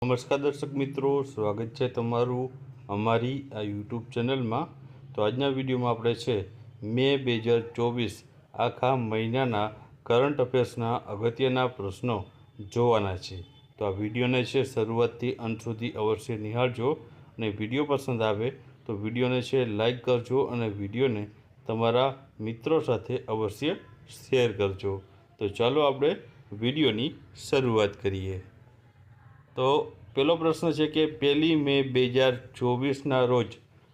નમસ્કાર દર્શક મિત્રો, સ્વાગત છે તમારું અમારી આ યુટ્યુબ ચેનલમાં। તો આજના વિડીયોમાં આપણે છે મે 2024 આખા મહિનાના કરંટ અફેર્સના અગત્યના પ્રશ્નો જોવાના છે। તો આ વિડીયોને છે શરૂઆતથી અંત સુધી અવશ્ય નિહાળજો અને વિડીયો પસંદ આવે તો વિડીયોને છે લાઈક કરજો અને વિડીયોને તમારા મિત્રો સાથે અવશ્ય શેર કરજો। તો ચાલો આપણે વિડીયોની શરૂઆત કરીએ। તો પહેલો પ્રશ્ન છે કે 1 મે 2024ના રોજ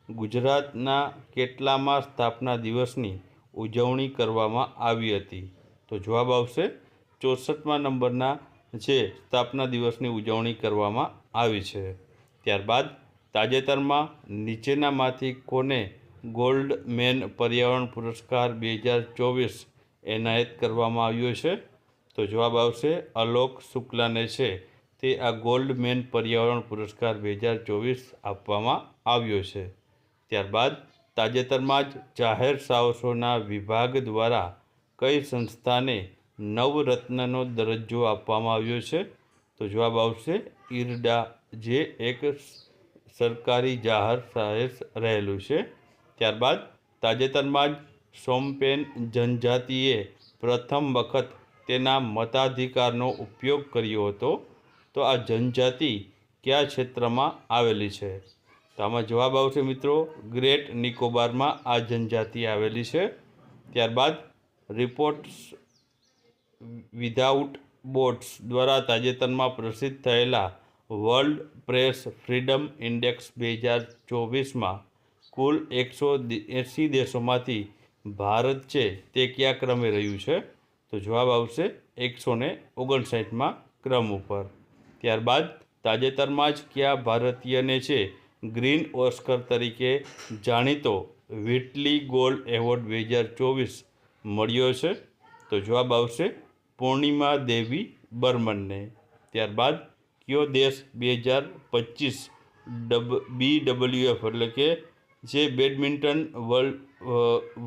ગુજરાતના કેટલામા સ્થાપના દિવસની ઉજવણી કરવામાં આવી હતી? તો જવાબ આવશે 64મા નંબરના છે સ્થાપના દિવસની ઉજવણી કરવામાં આવી છે। ત્યારબાદ તાજેતરમાં નીચેનામાંથી કોને ગોલ્ડ મેન પર્યાવરણ પુરસ્કાર 2024 એનાયત કરવામાં આવ્યો છે? તો જવાબ આવશે અલોક શુક્લાને છે તે આ ગોલ્ડ મેન પર્યાવરણ પુરસ્કાર 2024 આપવામાં આવ્યો છે। ત્યારબાદ તાજેતરમાં જ જાહેર સાહસોના વિભાગ દ્વારા કઈ સંસ્થાને નવરત્નનો દરજ્જો આપવામાં આવ્યો છે? તો જવાબ આવશે ઇરડા, જે એક સરકારી જાહેર સાહસ રહેલું છે। ત્યારબાદ તાજેતરમાં જ સોમપેન જનજાતિએ પ્રથમ વખત તેના મતાધિકારનો ઉપયોગ કર્યો હતો। તો આ જનજાતિ કયા ક્ષેત્રમાં આવેલી છે? તો આમાં જવાબ આવશે મિત્રો ગ્રેટ નિકોબારમાં આ જનજાતિ આવેલી છે। ત્યારબાદ રિપોર્ટ્સ વિધાઉટ બોર્ડર્સ દ્વારા તાજેતરમાં પ્રસિદ્ધ થયેલા વર્લ્ડ પ્રેસ ફ્રીડમ ઇન્ડેક્સ 2024માં કુલ 180 દેશોમાંથી ભારત છે તે કયા ક્રમે રહ્યું છે? તો જવાબ આવશે 159મા ક્રમ ઉપર। ત્યારબાદ તાજેતરમાં જ કયા ભારતીયને છે ગ્રીન ઓસ્કર તરીકે જાણીતો વ્હિટલી ગોલ્ડ એવોર્ડ 2024 મળ્યો છે? તો જવાબ આવશે પૂર્ણિમા દેવી બર્મનને। ત્યારબાદ કયો દેશ 2025 BWF એટલે કે જે બેડમિન્ટન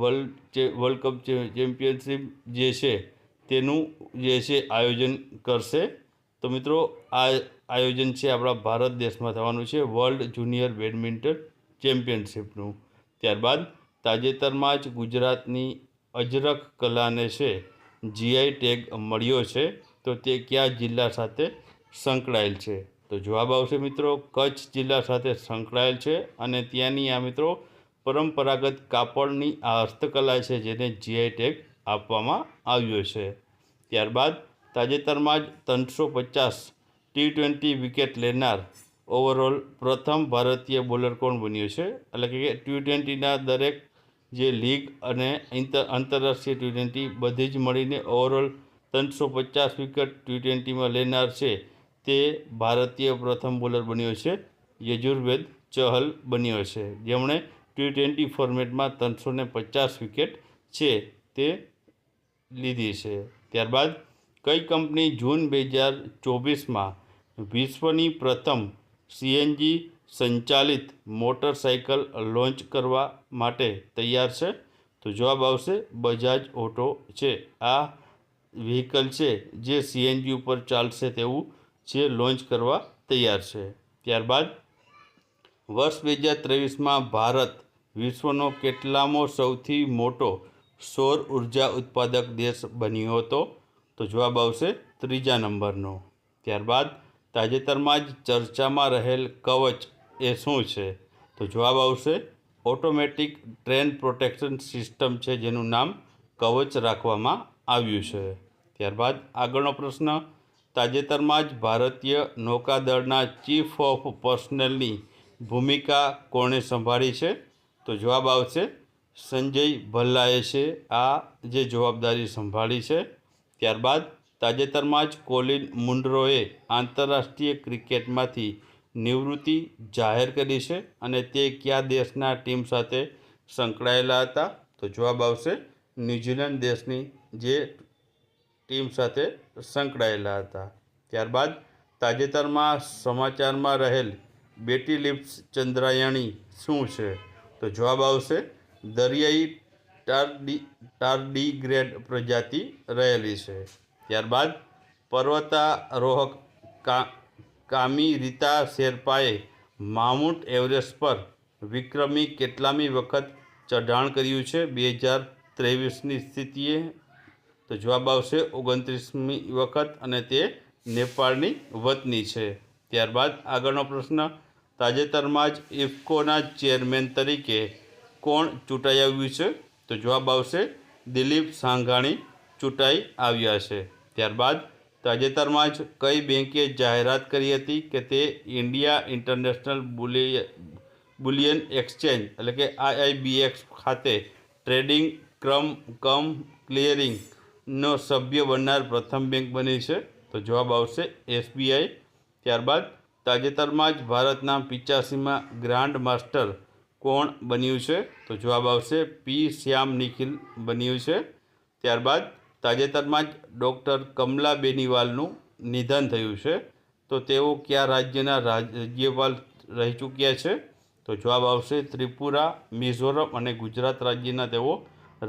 વર્લ્ડ કપ ચેમ્પિયનશિપ જે છે તેનું જે છે આયોજન કરશે? તો મિત્રો આ આયોજન છે આપણા ભારત દેશમાં થવાનું છે વર્લ્ડ જુનિયર બેડમિન્ટન ચેમ્પિયનશિપનું। ત્યારબાદ તાજેતરમાં જ ગુજરાતની અજરખ કલાને છે જીઆઈ ટેગ મળ્યો છે, તો તે કયા જિલ્લા સાથે સંકળાયેલ છે? તો જવાબ આવશે મિત્રો કચ્છ જિલ્લા સાથે સંકળાયેલ છે અને ત્યાંની આ મિત્રો પરંપરાગત કાપડની આ હસ્તકલા છે જેને જીઆઈ ટેગ આપવામાં આવ્યો છે। ત્યારબાદ તાજેતરમાં જ 350 T20 વિકેટ લેનાર ઓવરઓલ પ્રથમ ભારતીય બોલર કોણ બન્યો છે? એટલે કે T20ના દરેક જે લીગ અને આંતરરાષ્ટ્રીય T20 બધી જ મળીને ઓવરઓલ 350 વિકેટ T20માં લેનાર છે તે ભારતીય પ્રથમ બોલર બન્યો છે યજુર્વેદ ચહલ બન્યો છે, જેમણે T20 ફોર્મેટમાં 350 વિકેટ છે તે લીધી છે। ત્યારબાદ કઈ કંપની જૂન 2024માં વિશ્વની પ્રથમ સીએનજી સંચાલિત મોટરસાઇકલ લોન્ચ કરવા માટે તૈયાર છે? તો જવાબ આવશે બજાજ ઓટો છે આ વ્હીકલ છે જે સીએનજી ઉપર ચાલશે તેવું છે લોન્ચ કરવા તૈયાર છે। ત્યારબાદ વર્ષ 2023માં ભારત વિશ્વનો કેટલામો સૌથી મોટો સૌર ઉર્જા ઉત્પાદક દેશ બન્યો હતો? તો જવાબ આવશે 3જા નંબરનો। ત્યારબાદ તાજેતરમાં જ ચર્ચામાં રહેલ કવચ એ શું છે? તો જવાબ આવશે ઓટોમેટિક ટ્રેન પ્રોટેક્શન સિસ્ટમ છે જેનું નામ કવચ રાખવામાં આવ્યું છે। ત્યારબાદ આગળનો પ્રશ્ન તાજેતરમાં જ ભારતીય નૌકાદળના ચીફ ઓફ પર્સનલની ભૂમિકા કોણે સંભાળી છે? તો જવાબ આવશે સંજય ભલ્લાએ છે આ જે જવાબદારી સંભાળી છે। ત્યારબાદ તાજેતરમાં જ કોલિન મુન્રોએ આંતરરાષ્ટ્રીય ક્રિકેટમાંથી નિવૃત્તિ જાહેર કરી છે અને તે કયા દેશના ટીમ સાથે સંકળાયેલા હતા? તો જવાબ આવશે ન્યૂઝીલેન્ડ દેશની જે ટીમ સાથે સંકળાયેલા હતા। ત્યારબાદ તાજેતરમાં સમાચારમાં રહેલ બેટી લિપ્સ ચંદ્રાયણી શું છે? તો જવાબ આવશે દરિયાઈ ટાર્ડીગ્રેડ પ્રજાતિ રહેલી છે। ત્યારબાદ પર્વતારોહક કામિરીતા શેરપાએ માઉન્ટ એવરેસ્ટ પર વિક્રમી કેટલામી વખત ચઢાણ કર્યું છે 2023ની સ્થિતિએ? તો જવાબ આવશે 29મી વખત, અને તે નેપાળની વતની છે. ત્યારબાદ આગળનો પ્રશ્ન, તાજેતરમાં જ ઇફકોના ચેરમેન તરીકે કોણ ચૂંટાઈ આવ્યું છે? તો જવાબ આવશે દિલીપ સાંઘાણી ચૂંટાઈ આવ્યા છે. ત્યારબાદ તાજેતરમાં જ કઈ બેંકે જાહેરાત કરી હતી કે તે ઇન્ડિયા ઇન્ટરનેશનલ બુલિયન એક્સચેન્જ એટલે કે IIBX ખાતે ટ્રેડિંગ કમ ક્લિયરિંગનો સભ્ય બનનાર પ્રથમ બેંક બની છે? તો જવાબ આવશે SBI. ત્યારબાદ તાજેતરમાં જ ભારતના 85માં ગ્રાન્ડ માસ્ટર કોણ બન્યું છે? તો જવાબ આવશે P. શ્યામ નિખિલ બન્યું છે. ત્યારબાદ તાજેતરમાં જ ડૉક્ટર કમલા બેનિવાલનું નિધન થયું છે, તો તેઓ કયા રાજ્યના રાજ્યપાલ રહી ચૂક્યા છે? તો જવાબ આવશે ત્રિપુરા, મિઝોરમ અને ગુજરાત રાજ્યના તેઓ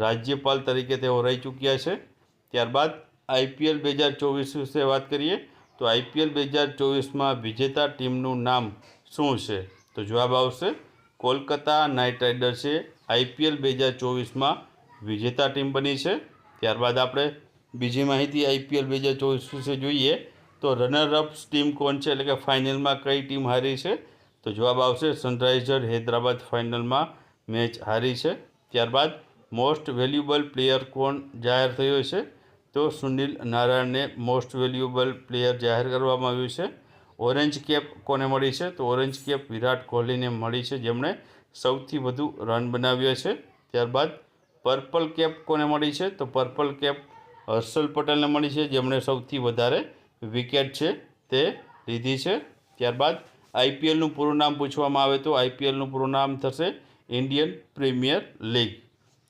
રાજ્યપાલ તરીકે તેઓ રહી ચૂક્યા છે. ત્યારબાદ IPL 2024 વિશે વાત કરીએ તો IPL 2024માં વિજેતા ટીમનું નામ શું છે? તો જવાબ આવશે કોલકાતા નાઇટ રાઇડર્સે IPL 2024માં વિજેતા ટીમ બની છે. ત્યારબાદ આપણે બીજી માહિતી IPL 2024 વિશે જોઈએ તો રનરઅપ્સ ટીમ કોણ છે, એટલે કે ફાઇનલમાં કઈ ટીમ હારી છે? તો જવાબ આવશે સનરાઇઝર હૈદરાબાદ ફાઇનલમાં મેચ હારી છે. ત્યારબાદ મોસ્ટ વેલ્યુએબલ પ્લેયર કોણ જાહેર થયો છે? તો સુનિલ નારાયણને મોસ્ટ વેલ્યુએબલ પ્લેયર જાહેર કરવામાં આવ્યું છે. ઓરેન્જ કેપ કોને મળી છે? તો ઓરેન્જ કેપ વિરાટ કોહલીને મળી છે, જેમણે સૌથી વધુ રન બનાવ્યા છે. ત્યારબાદ પર્પલ કેપ કોને મળી છે? તો પર્પલ કેપ હર્ષલ પટેલને મળી છે, જેમણે સૌથી વધારે વિકેટ છે તે લીધી છે. ત્યારબાદ IPLનું પૂરું નામ પૂછવામાં આવે તો IPLનું પૂરું નામ થશે ઇન્ડિયન પ્રીમિયર લીગ.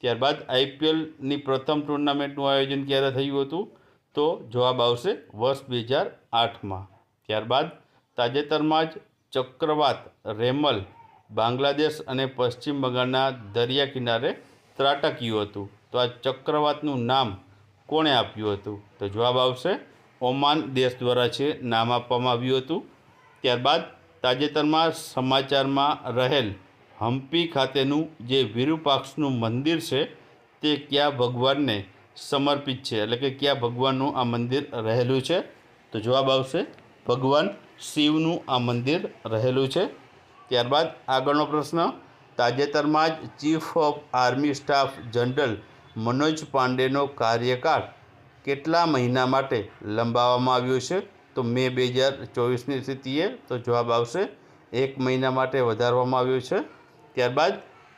ત્યારબાદ IPLની પ્રથમ ટુર્નામેન્ટનું આયોજન ક્યારે થયું હતું? તો જવાબ આવશે વર્ષ 2008માં. ત્યારબાદ તાજેતરમાં જ ચક્રવાત રેમલ બાંગ્લાદેશ અને પશ્ચિમ બંગાળના દરિયા કિનારે ત્રાટક્યું હતું, તો આ ચક્રવાતનું નામ કોણે આપ્યું હતું? તો જવાબ આવશે ઓમાન દેશ દ્વારા છે નામ આપવામાં આવ્યું હતું. ત્યારબાદ તાજેતરમાં સમાચારમાં રહેલ હમ્પી ખાતેનું જે વિરુપાક્ષનું મંદિર છે તે કયા ભગવાનને સમર્પિત છે, એટલે કે કયા ભગવાનનું આ મંદિર રહેલું છે? તો જવાબ આવશે ભગવાન શિવનું આ મંદિર રહેલું છે. ત્યારબાદ આગળનો પ્રશ્ન, તાજેતરમાં જ chief of army staff general Manoj પાંડેનો કાર્યકાળ કેટલા મહિના માટે લંબાવવામાં આવ્યો છે? તો મે 2024ની સ્થિતિએ તો જવાબ આવશે 1 મહિના માટે વધારવામાં આવ્યો છે. ત્યારબાદ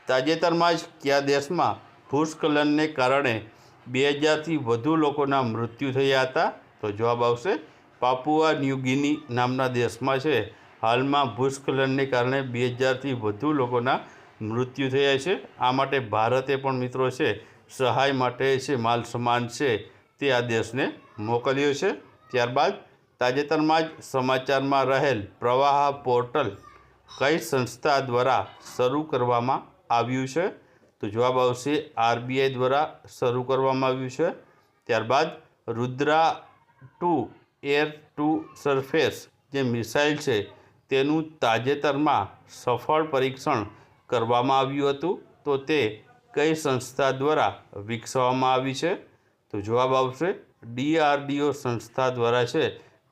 તાજેતરમાં જ કયા દેશમાં ભૂસ્ખલનને કારણે 2000થી વધુ લોકોના મૃત્યુ થયા હતા? તો જવાબ આવશે પાપુઆ ન્યૂ ગિની નામના દેશમાં છે હાલમાં ભૂસ્ખલનને કારણે 2000થી વધુ લોકોના મૃત્યુ થયા છે. આ માટે ભારતે પણ મિત્રો છે સહાય માટે છે માલ સામાન છે તે આ દેશને મોકલ્યો છે. ત્યારબાદ તાજેતરમાં જ સમાચારમાં રહેલ પ્રવાહ પોર્ટલ કઈ સંસ્થા દ્વારા શરૂ કરવામાં આવ્યું છે? તો જવાબ આવશે RBI દ્વારા શરૂ કરવામાં આવ્યું છે. ત્યારબાદ રુદ્રા 2 એર ટુ સરફેસ જે મિસાઇલ છે તેનું તાજેતરમાં સફળ પરીક્ષણ કરવામાં આવ્યું હતું, તો તે કઈ સંસ્થા દ્વારા વિકસાવવામાં આવી છે? તો જવાબ આવશે DRDO સંસ્થા દ્વારા છે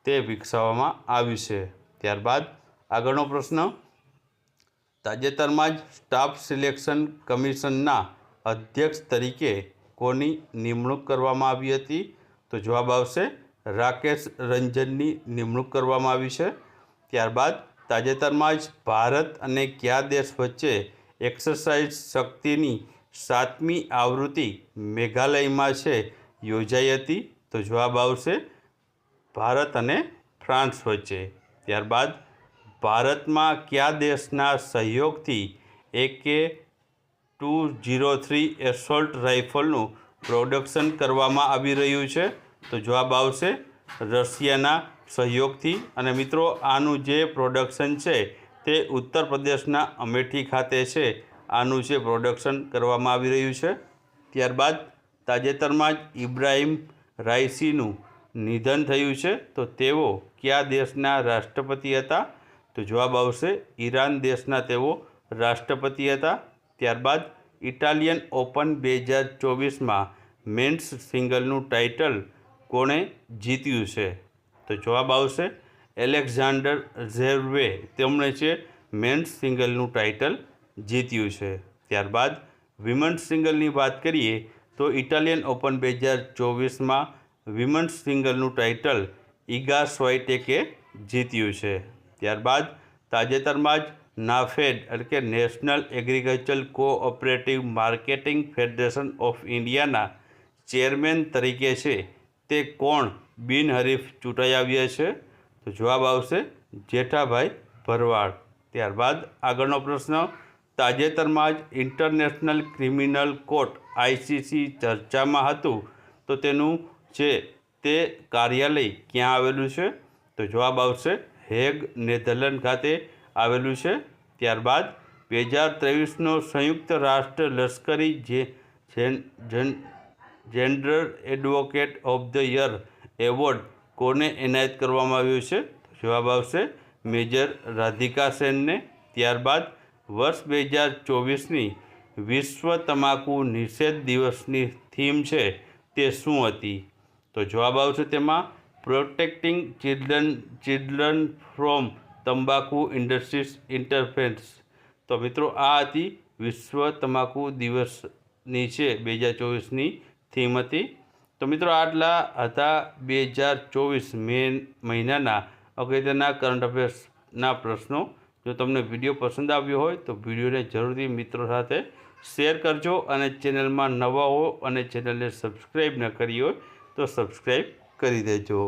તે વિકસાવવામાં આવ્યું છે. ત્યારબાદ આગળનો પ્રશ્ન, તાજેતરમાં જ સ્ટાફ સિલેક્શન કમિશનના અધ્યક્ષ તરીકે કોની નિમણૂક કરવામાં આવી હતી? તો જવાબ આવશે રાકેશ રંજનની નિમણૂક કરવામાં આવી છે. ત્યારબાદ તાજેતરમાં જ ભારત અને કયા દેશ વચ્ચે એક્સરસાઇઝ શક્તિની 7મી આવૃત્તિ મેઘાલયમાં છે યોજાઈ હતી? તો જવાબ આવશે ભારત અને ફ્રાન્સ વચ્ચે. ત્યારબાદ ભારતમાં કયા દેશના સહયોગથી AK-203 એસોલ્ટ રાઇફલનું પ્રોડક્શન કરવામાં આવી રહ્યું છે? તો જવાબ આવશે રશિયાના સહયોગથી. અને મિત્રો આનું જે પ્રોડક્શન છે તે ઉત્તર પ્રદેશના અમેઠી ખાતે છે આનું જે પ્રોડક્શન કરવામાં આવી રહ્યું છે. ત્યારબાદ તાજેતરમાં જ ઇબ્રાહિમ રાઇસીનું નિધન થયું છે, તો તેઓ કયા દેશના રાષ્ટ્રપતિ હતા? તો જવાબ આવશે ઈરાન દેશના તેઓ રાષ્ટ્રપતિ હતા. ત્યારબાદ ઇટાલિયન ઓપન 2024માં મેન્સ સિંગલનું ટાઇટલ કોણે જીત્યું છે? તો જવાબ આવશે એલેક્ઝાન્ડર ઝેરવે. તેમણે છે મેન્સ સિંગલનું ટાઇટલ જીત્યું છે. ત્યારબાદ વિમન્સ સિંગલની વાત કરીએ તો ઇટાલિયન ઓપન 2024માં વિમન્સ સિંગલનું ટાઇટલ ઇગા સ્વાઇટેકે જીત્યું છે. ત્યારબાદ તાજેતરમાં જ નાફેડ એટલે કે national agriculture cooperative marketing federation of ઇન્ડિયાના ચેરમેન તરીકે છે તે કોણ બિનહરીફ ચૂંટાઈ આવ્યા છે? તો જવાબ આવશે જેઠાભાઈ ભરવાડ. ત્યારબાદ આગળનો પ્રશ્ન, તાજેતરમાં જ ઇન્ટરનેશનલ ક્રિમિનલ કોર્ટ ICC ચર્ચામાં હતું, તો તેનું છે તે કાર્યાલય ક્યાં આવેલું છે? તો જવાબ આવશે હેગ, નેધરલેન્ડ ખાતે આવેલું છે. ત્યારબાદ 2023નો સંયુક્ત રાષ્ટ્ર લશ્કરી gender advocate of the year award કોને એનાયત કરવામાં આવ્યો છે? જવાબ આવશે મેજર રાધિકા સેનને. ત્યારબાદ વર્ષ 2024ની વિશ્વ તમાકુ નિષેધ દિવસની થીમ છે તે શું હતી? તો જવાબ આવશે તેમાં પ્રોટેક્ટિંગ ચિલ્ડ્રન ફ્રોમ તંબાકુ ઇન્ડસ્ટ્રીઝ ઇન્ટરફેરન્સ. તો મિત્રો આ હતી વિશ્વ તમાકુ દિવસની છે 2024ની થીમ હતી. તો મિત્રો આટલા હતા 2024 મે મહિનાના અગત્યના કરંટ અફેર્સના પ્રશ્નો. જો તમને વિડીયો પસંદ આવ્યો હોય તો વિડીયોને જરૂરથી મિત્રો સાથે શેર કરજો, અને ચેનલમાં નવા હો અને ચેનલને સબસ્ક્રાઈબ ન કરી હોય તો સબસ્ક્રાઈબ કરી દેજો.